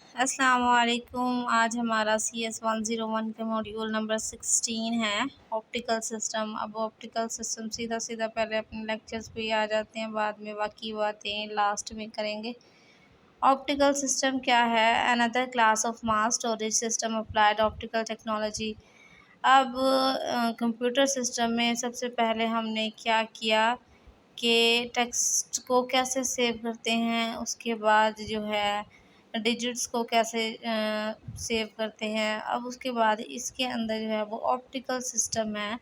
अस्सलामुअलैकुम। आज हमारा CS 101 के मॉड्यूल नंबर 16 है ऑप्टिकल सिस्टम। अब ऑप्टिकल सिस्टम सीधा सीधा पहले अपने लेक्चर्स पे ही आ जाते हैं, बाद में बाकी बातें लास्ट में करेंगे। ऑप्टिकल सिस्टम क्या है? Another class of mass storage system applied optical technology. अब कंप्यूटर सिस्टम में सबसे पहले हमने क्या किया कि टेक्स्ट को कैसे सेव करते हैं, उसके बाद जो है डिजिट्स को कैसे सेव करते हैं। अब उसके बाद इसके अंदर जो है वो ऑप्टिकल सिस्टम है,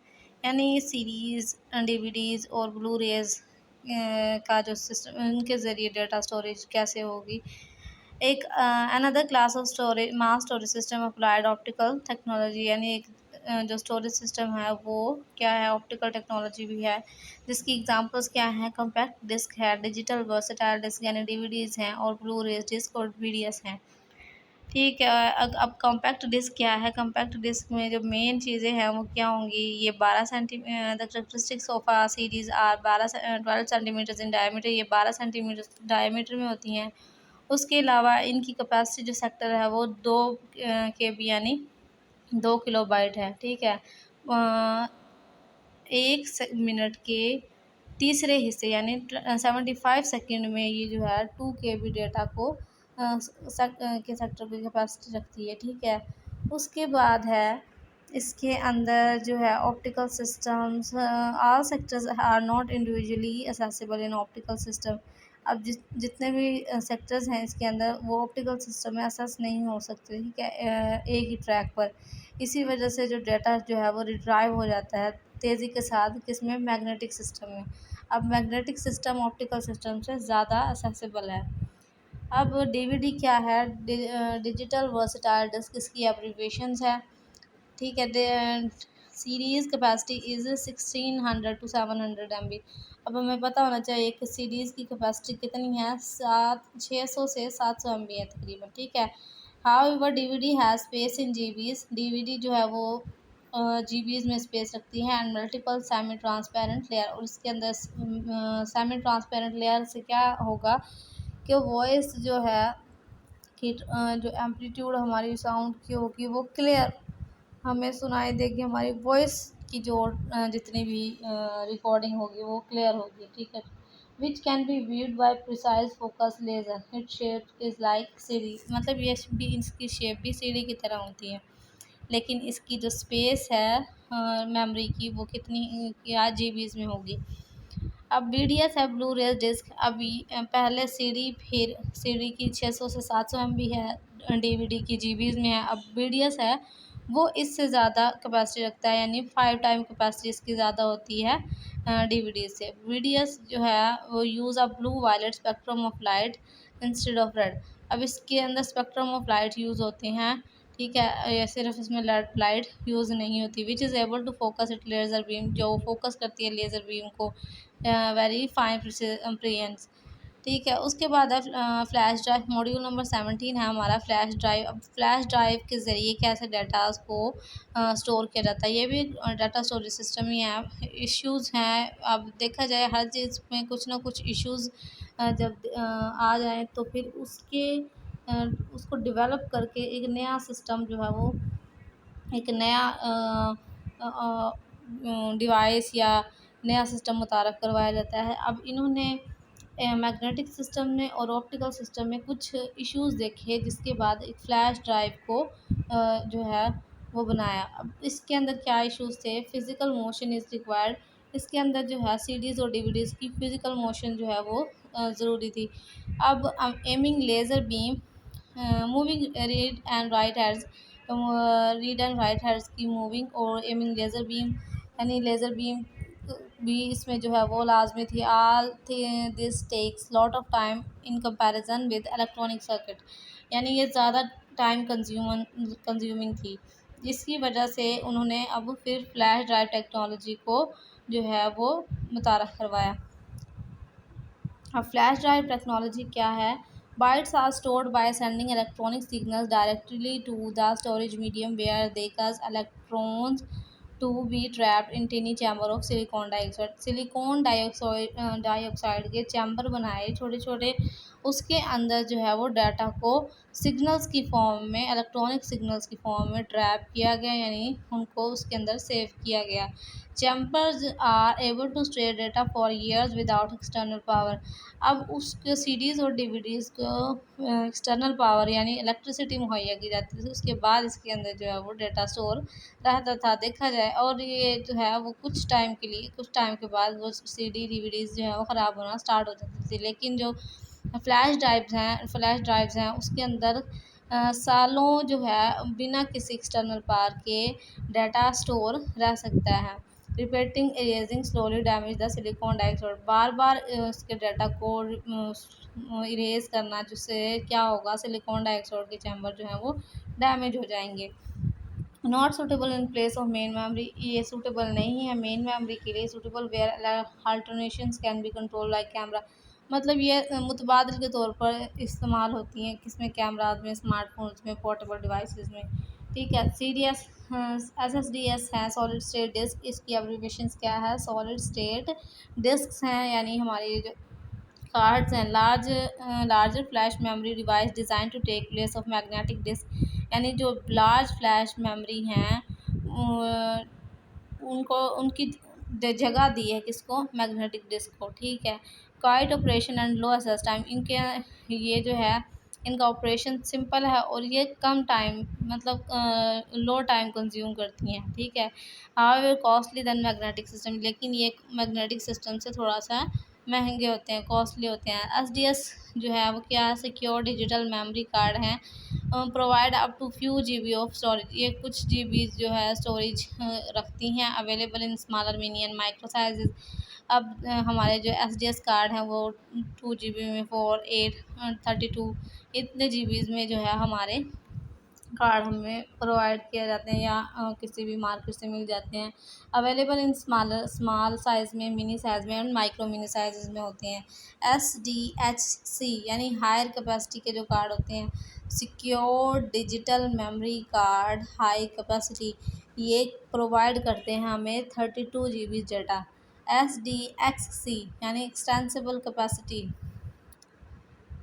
यानी सीरीज़, डीवीडीज़ और ब्लू रेज़ का जो सिस्टम, उनके ज़रिए डाटा स्टोरेज कैसे होगी। एक another class of storage mass storage system applied optical technology, यानी एक जो स्टोरेज सिस्टम है वो क्या है, ऑप्टिकल टेक्नोलॉजी भी है। जिसकी एग्जांपल्स क्या हैं? कॉम्पैक्ट डिस्क है, डिजिटल वर्सेटाइल डिस्क यानी डीवीडीज़ हैं, और ब्लू रेज डिस्क और वीडीएस हैं। ठीक है। अब कॉम्पैक्ट डिस्क क्या है? कॉम्पैक्ट डिस्क में जो मेन चीज़ें हैं वो क्या होंगी? ये 12 centimetre, the characteristics of a series are 12 centimetre in diameter, ये 12 सेंटीमीटर डायमीटर में होती हैं। उसके अलावा इनकी कैपेसिटी जो सेक्टर है वो 2 KB यानी 2 किलोबाइट है। ठीक है। 1 मिनट के तीसरे हिस्से यानी 75 सेकेंड में ये जो है 2 KB डेटा को के सेक्टर की कैपेसिटी रखती है। ठीक है। उसके बाद है इसके अंदर जो है optical systems, all sectors are not individually accessible in optical system. अब जितने भी सेक्टर्स हैं इसके अंदर वो ऑप्टिकल सिस्टम में असेस नहीं हो सकते। ठीक है, एक ही ट्रैक पर। इसी वजह से जो डाटा जो है वो रिट्राइव हो जाता है तेज़ी के साथ, किसमें? मैग्नेटिक सिस्टम में। अब मैग्नेटिक सिस्टम ऑप्टिकल सिस्टम से ज़्यादा असेसिबल है। अब डीवीडी क्या है? डिजिटल वर्सेटाइल डिस्क, इसकी एब्रीविएशंस है। ठीक है। Series capacity is 1600 to 700 MB। अब हमें पता होना चाहिए कि सीरीज़ की कैपेसिटी कितनी है, 600 से 700 MB है तकरीबन। ठीक है। However DVD has space in GBs, DVD जो है वो जीबीज़ में स्पेस रखती है, and multiple semi transparent layer. और इसके अंदर सेमी ट्रांसपेरेंट लेयर से क्या होगा कि वॉइस जो है कि जो एम्पलीट्यूड हमारी साउंड की होगी वो क्लियर हमें सुनाई देगी। हमारी वॉइस की जो जितनी भी रिकॉर्डिंग होगी वो क्लियर होगी। ठीक है। Which can be viewed by precise focus laser, it shape is like सीढ़ी। मतलब ये भी, इसकी शेप भी सीढ़ी की तरह होती है, लेकिन इसकी जो स्पेस है मेमोरी की वो कितनी क्या जीबीज़ में होगी। अब BDS है, ब्लू रेज डिस्क। अभी पहले सीडी, फिर सीडी की 600 से 700 MB है, डीवीडी की जीबीज़ में है। अब BDS है वो इससे ज़्यादा कैपेसिटी रखता है, यानी 5 टाइम कैपेसिटी इसकी ज़्यादा होती है DVD से। BDS जो है वो use a blue violet spectrum of light instead of red. अब इसके अंदर स्पेक्ट्रम ऑफ लाइट यूज़ होते हैं। ठीक है, ये सिर्फ इसमें लाइट यूज़ नहीं होती। Which is able to focus it laser beam, जो फोकस करती है लेज़र बीम को वेरी फाइन प्रियंस। ठीक है। उसके बाद है फ्लैश ड्राइव। मॉड्यूल नंबर 17 है हमारा फ्लैश ड्राइव। अब फ्लैश ड्राइव के ज़रिए कैसे डाटास को स्टोर किया जाता है, ये भी डाटा स्टोरेज सिस्टम ही है। इश्यूज़ हैं, अब देखा जाए हर चीज़ में कुछ ना कुछ इश्यूज़ जब आ जाए तो फिर उसको डेवलप करके एक नया सिस्टम जो है वो, एक नया डिवाइस या नया मुतारफ़ मुतारफ़ करवाया जाता है। अब इन्होंने मैग्नेटिक सिस्टम में और ऑप्टिकल सिस्टम में कुछ इश्यूज़ देखे, जिसके बाद एक फ़्लैश ड्राइव को जो है वो बनाया। अब इसके अंदर क्या इश्यूज़ थे? Physical motion is required. इसके अंदर जो है सीडीज़ और डीवीडीज़ की फ़िज़िकल मोशन जो है वो ज़रूरी थी। अब aiming laser beam, moving read and write heads की मूविंग और एमिंग लेज़र बीम, यानी लेज़र बीम भी इसमें जो है वो लाजमी थी। All this takes lot of time in comparison with electronic circuit, यानी ये ज़्यादा टाइम कंज्यूमिंग थी। जिसकी वजह से उन्होंने अब फिर फ्लैश ड्राइव टेक्नोलॉजी को जो है वो मुतारफ़ करवाया। अब फ्लैश ड्राइव टेक्नोलॉजी क्या है? Bytes are stored by sending electronic signals directly to the storage medium where they cause electrons to be trapped in tiny chamber of silicon dioxide. Silicon dioxide के chamber बनाए छोटे छोटे उसके अंदर जो है वो डाटा को सिग्नल्स की फॉर्म में, इलेक्ट्रॉनिक सिग्नल्स की फॉर्म में ट्रैप किया गया, यानी उनको उसके अंदर सेव किया गया। Chambers are able to store data for years without external power. अब उसके सीडीज़ और डीवीडीज़ को एक्सटर्नल पावर यानी इलेक्ट्रिसिटी मुहैया की जाती थी, उसके बाद इसके अंदर जो है वो डेटा स्टोर रहता था, देखा जाए। और ये जो है वो कुछ टाइम के लिए, कुछ टाइम के बाद वो सीडी डीवीडीज़ जो है वो ख़राब होना स्टार्ट हो जाती थी। लेकिन जो फ्लैश ड्राइव्स हैं उसके अंदर सालों जो है बिना किसी एक्सटर्नल पावर के डाटा स्टोर रह सकता है। Repeating erasing slowly damage the silicon dioxide. बार बार उसके डाटा को इरेज करना, जिससे क्या होगा, सिलिकॉन डाइऑक्साइड के चैम्बर जो है वो डैमेज हो जाएंगे। Not suitable in place of main memory. ये सूटेबल नहीं है मेन मेमोरी के लिए। Suitable where alternations can be control like camera. मतलब ये मुतबादिल के तौर पर इस्तेमाल होती हैं, किसमें, कैमराज में, स्मार्टफोन्स में, पोर्टेबल डिवाइसेस में। ठीक है। C D S S S D S है, सॉलिड स्टेट डिस्क। इसकी एब्रीविएशंस क्या है? सॉलिड स्टेट डिस्क हैं, यानी हमारी जो कार्ड्स हैं, larger flash memory device design to take place of magnetic disk. यानी जो लार्ज फ्लैश मेमोरी हैं उनको उनकी जगह दी है किसको? मैग्नेटिक डिस्क को। ठीक है। Quiet operation and low access time. इनके ये जो है इनका ऑपरेशन सिंपल है और ये कम टाइम, मतलब लो टाइम कंज्यूम करती हैं। ठीक है। However costly then magnetic system. लेकिन ये मैग्नेटिक सिस्टम से थोड़ा सा महंगे होते हैं, कॉस्टली होते हैं। एस डी एस जो है वो क्या है? सिक्योर डिजिटल मेमोरी कार्ड हैं, provide up to few GB of storage. ये कुछ जीबी जो है स्टोरेज रखती हैं। Available in smaller mini and micro sizes. अब हमारे जो एस डी एस कार्ड हैं वो 2 GB में, 4, 8, 32 इतने जीबीज़ में जो है हमारे कार्ड हमें प्रोवाइड किए जाते हैं, या किसी भी मार्केट से मिल जाते हैं। अवेलेबल इन स्मॉल साइज़ में, मिनी साइज़ में एंड माइक्रो मिनी साइज़ में होते हैं। SDHC यानी हायर कैपेसिटी के जो कार्ड होते हैं, secure digital memory card high capacity, ये प्रोवाइड करते हैं हमें 32 GB डाटा। SDXC यानी एक्सटेंसिबल कैपेसिटी,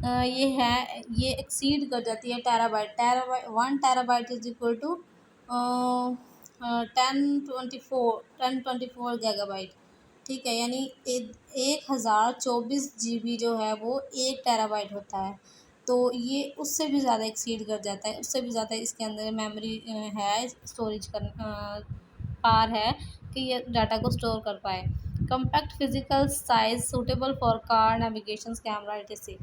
ये एक्सीड कर जाती है terabyte. 1 TB is equal to 1024 ठीक है। यानी 1024 GB जो है वो 1 TB होता है। तो ये उससे भी ज़्यादा एक्सीड कर जाता है, उससे भी ज़्यादा इसके अंदर मेमोरी है, स्टोरेज कर पार है कि ये डाटा को स्टोर कर पाए। Compact physical size suitable for car navigation camera etc।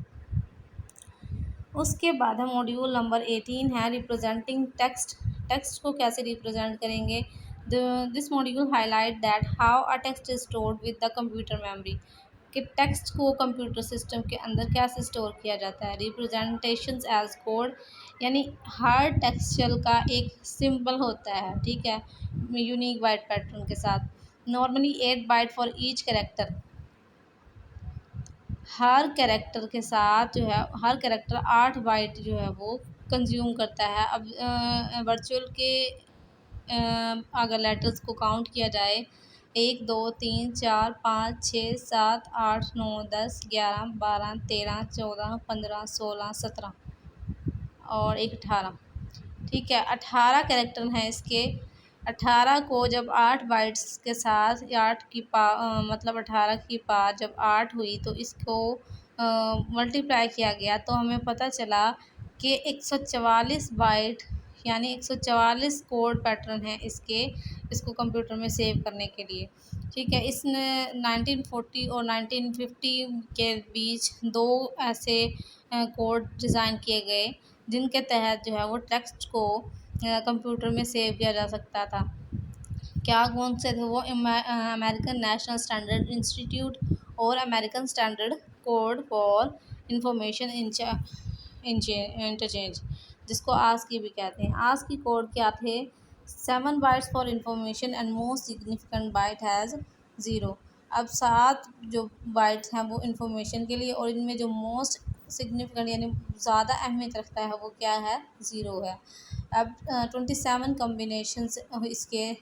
उसके बाद हम मॉड्यूल नंबर 18 है, रिप्रेजेंटिंग टेक्स्ट। टेक्स्ट को कैसे रिप्रेजेंट करेंगे? This module highlight that how a text is stored with the computer memory. कि टेक्स्ट को कंप्यूटर सिस्टम के अंदर कैसे स्टोर किया जाता है। रिप्रेजेंटेशंस एज कोड, यानी हर टेक्सचर का एक सिंबल होता है। ठीक है। यूनिक बाइट पैटर्न के साथ। Normally 8 byte for each character. हर कैरेक्टर के साथ जो है, हर कैरेक्टर 8 बाइट जो है वो कंज्यूम करता है। अब वर्चुअल के अगर लेटर्स को काउंट किया जाए, 1 2 3 4 5 6 7 8 9 10 11 12 13 14 15 16 17 और एक 18। ठीक है। 18 कैरेक्टर हैं इसके। 18 को जब 8 बाइट्स के साथ, या 8 की मतलब 18 की पावर जब 8 हुई तो इसको मल्टीप्लाई किया गया, तो हमें पता चला कि 144 बाइट, यानी 144 कोड पैटर्न है इसको कंप्यूटर में सेव करने के लिए। ठीक है। इसने 1940 और 1950 के बीच 2 ऐसे कोड डिज़ाइन किए गए जिनके तहत जो है वो टेक्स्ट को कंप्यूटर में सेव किया जा सकता था। क्या कौन से थे वो? अमेरिकन नेशनल स्टैंडर्ड इंस्टीट्यूट और American Standard Code for Information Interchange, जिसको आस्की भी कहते हैं। आस्की कोड क्या थे? 7 bytes for information and most significant byte has 0। अब 7 जो बाइट्स हैं वो इंफॉर्मेशन के लिए, और इनमें जो मोस्ट सिग्निफिकेंट यानी ज़्यादा अहमियत रखता है वो क्या है? 0 है। अब 27 कम्बिनेशंस इसके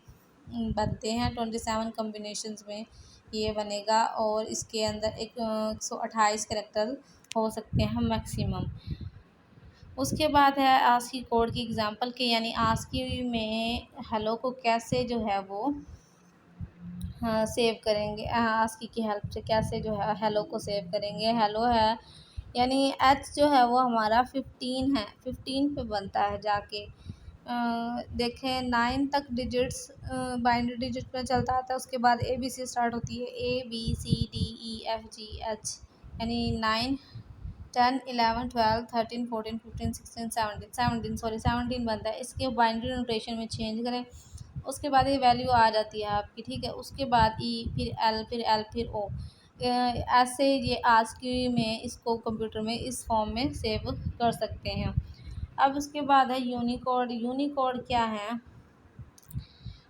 बनते हैं। 27 कम्बिनेशंस में ये बनेगा, और इसके अंदर 128 कैरेक्टर हो सकते हैं मैक्सिमम। उसके बाद है आस्की कोड की एग्ज़ाम्पल के, यानी आस्की में हेलो को कैसे जो है वो हाँ, सेव करेंगे। आस्की की हेल्प से कैसे जो है हेलो को सेव करेंगे। हेलो है यानी एच जो है वो हमारा 15 है, 15 पे बनता है जाके। देखें 9 तक डिजिट्स बाइनरी डिजिट में चलता आता है, उसके बाद ए बी सी स्टार्ट होती है, A B C D E F G H, यानी 9 10 11 12 13 14 15 16 17 17 सॉरी 17 बनता है। इसके बाइनरी नोटेशन में चेंज करें, उसके बाद ये वैल्यू आ जाती है आपकी, ठीक है। उसके बाद ई, फिर एल, फिर एल, फिर ओ, ऐसे ये आज की में इसको कंप्यूटर में इस फॉर्म में सेव कर सकते हैं। अब उसके बाद है यूनिकोड। यूनिकोड क्या है?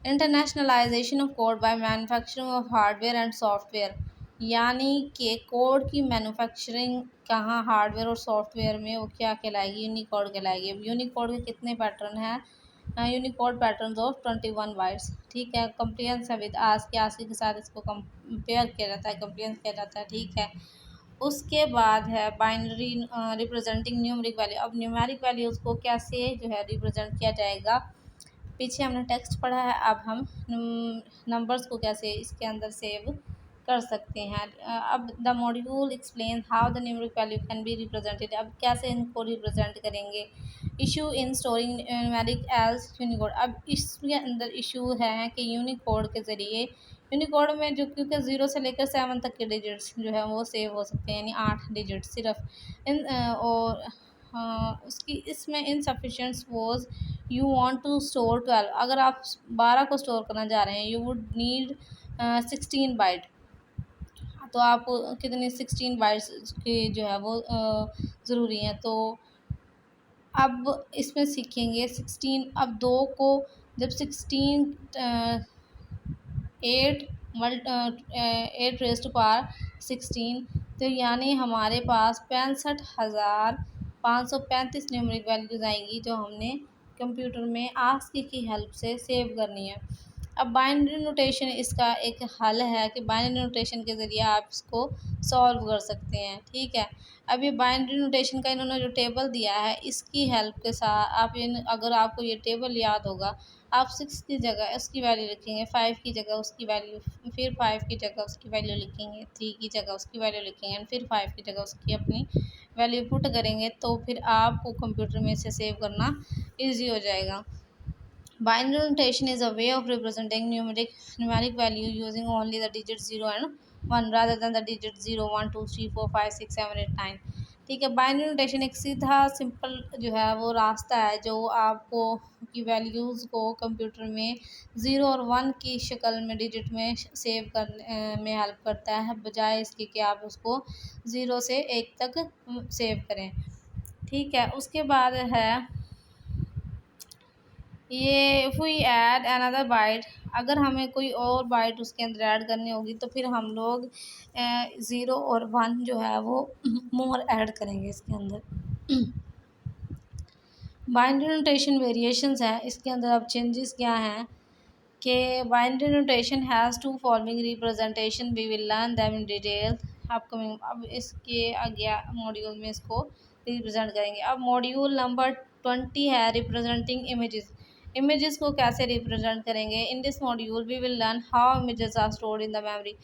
Internationalization of code by manufacturing of hardware and software, यानी कि कोड की मैन्युफैक्चरिंग कहाँ हार्डवेयर और सॉफ्टवेयर में वो क्या कहलाएगी? यूनिकोड कहलाएगी। अब यूनिकोड के कितने पैटर्न हैं? यूनिकोड पैटर्न ऑफ 21 बाइट्स, ठीक है। कंप्रिहेंस विद आस्की के साथ इसको कंपेयर किया जाता है, कंप्रिहेंस किया जाता है, ठीक है। उसके बाद है बाइनरी रिप्रेजेंटिंग न्यूमेरिक वैल्यू। अब न्यूमेरिक वैल्यूज़ को कैसे जो है रिप्रेजेंट किया जाएगा? पीछे हमने टेक्स्ट पढ़ा है, अब हम नंबर्स को कैसे इसके अंदर सेव कर सकते हैं। अब the module explain how the numeric value can be represented. अब कैसे इनको रिप्रेजेंट करेंगे? Issue in storing numeric as Unicode. अब इसके अंदर इशू है कि यूनिकोड के ज़रिए, यूनिकोड में जो क्योंकि 0 से लेकर 7 तक के डिजिट्स जो है वो सेव हो सकते हैं, यानी 8 डिजिट सिर्फ इन और उसकी इसमें insufficient suppose you want to store 12, अगर आप 12 को स्टोर करना चाह रहे हैं, यू वुड नीड 16 बाइट, तो आप कितनी 16 बाइट्स की जो है वो ज़रूरी हैं। तो अब इसमें सीखेंगे 16, अब 2 को जब 16 8 रेज़ टू पावर 16, तो यानी हमारे पास 65,535 न्यूमेरिक वैल्यूज़ आएंगी जो हमने कंप्यूटर में आस्की की हेल्प से सेव करनी है। अब बाइनरी नोटेशन इसका एक हल है कि बाइनरी नोटेशन के ज़रिए आप इसको सॉल्व कर सकते हैं, ठीक है। अब ये बाइनरी नोटेशन का इन्होंने जो टेबल दिया है, इसकी हेल्प के साथ आप अगर आपको ये टेबल याद होगा, आप 6 की जगह उसकी वैल्यू लिखेंगे, 5 की जगह उसकी वैल्यू, फिर 5 की जगह उसकी वैल्यू लिखेंगे, 3 की जगह उसकी वैल्यू लिखेंगे, एंड फिर 5 की जगह उसकी अपनी वैल्यू पुट करेंगे, तो फिर आपको कंप्यूटर में इसे सेव करना ईजी हो जाएगा। Binary notation is a way of representing numeric value using only the digits 0 and 1 rather than the digits 0, 1, 2, 3, 4, 5, 6, 7, 8, 9, ठीक है। बाइनरी नोटेशन एक सीधा सिंपल जो है वो रास्ता है जो आपको की वैल्यूज़ को कंप्यूटर में 0 और 1 की शक्ल में डिजिट में सेव करने में हेल्प करता है, बजाय इसके कि आप उसको 0 से 1 तक सेव करें, ठीक है। उसके बाद है ये if we add another byte, अगर हमें कोई और बाइट उसके अंदर ऐड करनी होगी तो फिर हम लोग 0 और 1 जो है वो मोर ऐड करेंगे इसके अंदर। बाइनरी नोटेशन वेरिएशंस है, इसके अंदर अब चेंजेस क्या हैं कि binary notation has to following representation, we will learn them in detail upcoming. अब इसके आगे मॉड्यूल में इसको रिप्रेजेंट करेंगे। अब मॉड्यूल नंबर 20 है रिप्रेजेंटिंग इमेजेस। इमेजेस को कैसे रिप्रेजेंट करेंगे? In this module we will learn how images are stored in the memory.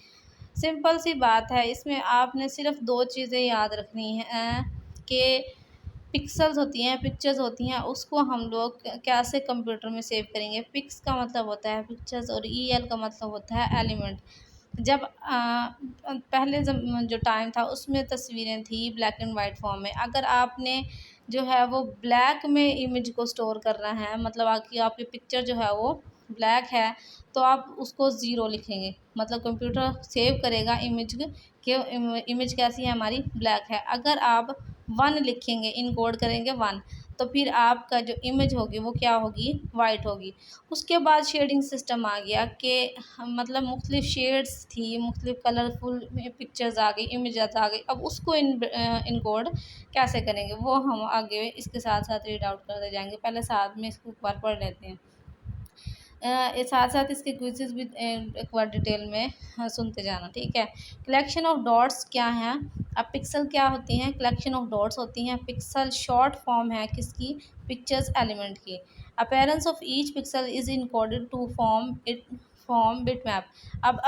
Simple सी बात है, इसमें आपने सिर्फ 2 चीज़ें याद रखनी हैं कि पिक्सेल्स होती हैं, पिक्चर्स होती हैं, उसको हम लोग कैसे कंप्यूटर में सेव करेंगे। पिक्स का मतलब होता है पिक्चर्स और ई एल का मतलब होता है एलिमेंट। जब पहले जो टाइम था उसमें तस्वीरें थी ब्लैक एंड वाइट फॉर्म में, अगर आपने जो है वो ब्लैक में इमेज को स्टोर करना है, मतलब आपकी पिक्चर जो है वो ब्लैक है, तो आप उसको ज़ीरो लिखेंगे, मतलब कंप्यूटर सेव करेगा इमेज के इमेज कैसी है हमारी, ब्लैक है। अगर आप 1 लिखेंगे, इनकोड करेंगे 1, तो फिर आपका जो इमेज होगी वो क्या होगी, वाइट होगी। उसके बाद शेडिंग सिस्टम आ गया कि मतलब मुख्तलिफ शेड्स थी, मुख्तलिफ कलरफुल पिक्चर्स आ गई, इमेजेस आ गई। अब उसको इनकोड कैसे करेंगे वो हम आगे इसके साथ साथ रीड आउट करते जाएंगे। पहले साथ में इसको एक बार पढ़ लेते हैं। साथ साथ इसके क्विज़ेस भी एक बार डिटेल में सुनते जाना, ठीक है। कलेक्शन ऑफ डॉट्स क्या हैं? अब पिक्सल क्या होती हैं? कलेक्शन ऑफ डॉट्स होती हैं। पिक्सल शॉर्ट फॉर्म है किसकी? पिक्चर्स एलिमेंट की। Appearance of each pixel is encoded to form bitmap. अब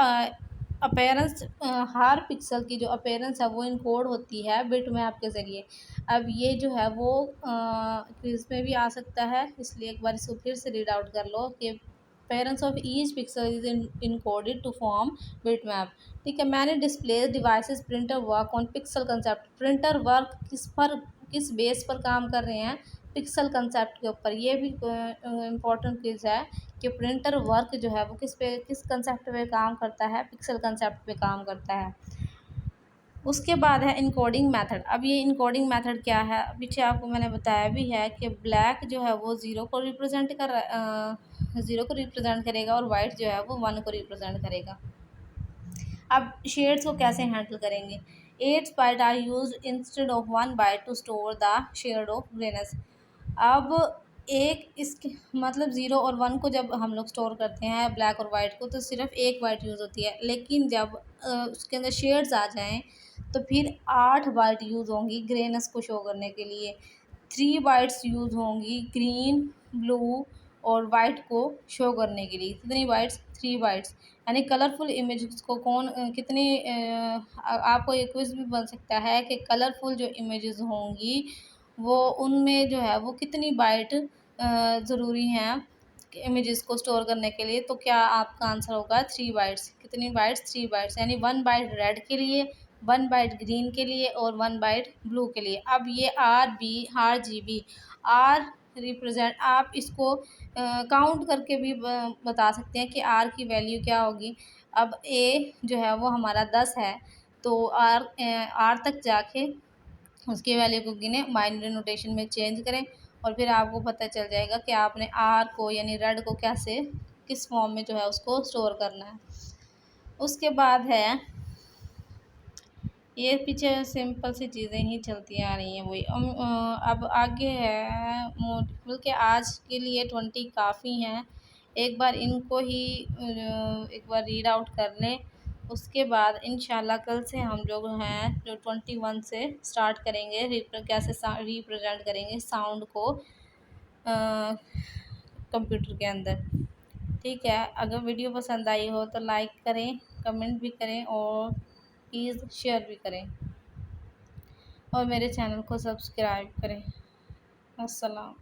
अपीयरेंस, हर पिक्सल की जो अपीयरेंस है वो इनकोड होती है बिटमैप के ज़रिए। अब ये जो है वो क्विज़ में भी आ सकता है, इसलिए एक बार इसको फिर से रीड आउट कर लो कि appearance of each pixel is encoded to form bitmap। ठीक है। मैंने display devices printer work on pixel concept. Printer work किस बेस पर काम कर रहे हैं? पिक्सल कंसेप्ट के ऊपर। ये भी इम्पोर्टेंट क्विज है कि प्रिंटर वर्क जो है वो किस कंसेप्ट पे काम करता है? पिक्सल कंसेप्ट पे काम करता है। उसके बाद है इनकोडिंग मेथड। अब ये इनकोडिंग मेथड क्या है? पीछे आपको मैंने बताया भी है कि ब्लैक जो है वो ज़ीरो को रिप्रेजेंट करेगा और वाइट जो है वो 1 को रिप्रेजेंट करेगा। अब शेड्स को कैसे हैंडल करेंगे? 8 byte are used instead of 1 byte to store the shade of greyness. अब एक इसके मतलब 0 और 1 को जब हम लोग स्टोर करते हैं ब्लैक और वाइट को, तो सिर्फ एक बाइट यूज़ होती है। लेकिन जब उसके अंदर शेड्स आ जाएं तो फिर 8 बाइट यूज़ होंगी ग्रेनेस को शो करने के लिए। 3 बाइट्स यूज़ होंगी ग्रीन, ब्लू और वाइट को शो करने के लिए। कितनी बाइट्स? 3 बाइट्स। यानी कलरफुल इमेजेस को कितनी आपको ये क्विज़ भी बन सकता है कि कलरफुल जो इमेजेस होंगी वो उनमें जो है वो कितनी बाइट ज़रूरी हैं इमेजेस को स्टोर करने के लिए। तो क्या आपका आंसर होगा 3 बाइट्स। कितनी बाइट्स? 3 बाइट्स। यानी 1 बाइट रेड के लिए, 1 बाइट ग्रीन के लिए और 1 बाइट ब्लू के लिए। अब ये RGB आर रिप्रेजेंट, आप इसको काउंट करके भी बता सकते हैं कि आर की वैल्यू क्या होगी। अब ए जो है वो हमारा 10 है, तो आर तक जाके उसकी वैल्यू को गिने, बाइनरी नोटेशन में चेंज करें और फिर आपको पता चल जाएगा कि आपने आर को यानी रेड को कैसे किस फॉर्म में जो है उसको स्टोर करना है। उसके बाद है ये पीछे सिंपल सी चीज़ें ही चलती आ रही हैं वही। अब आगे है मॉड्यूल के आज के लिए 20 काफ़ी हैं। एक बार इनको ही एक बार रीड आउट कर लें। उसके बाद इंशाल्लाह कल से हम लोग हैं जो 21 से स्टार्ट करेंगे कैसे रिप्रेजेंट करेंगे साउंड को कंप्यूटर के अंदर। ठीक है। अगर वीडियो पसंद आई हो तो लाइक करें, कमेंट भी करें और प्लीज़ शेयर भी करें और मेरे चैनल को सब्सक्राइब करें। अस्सलाम।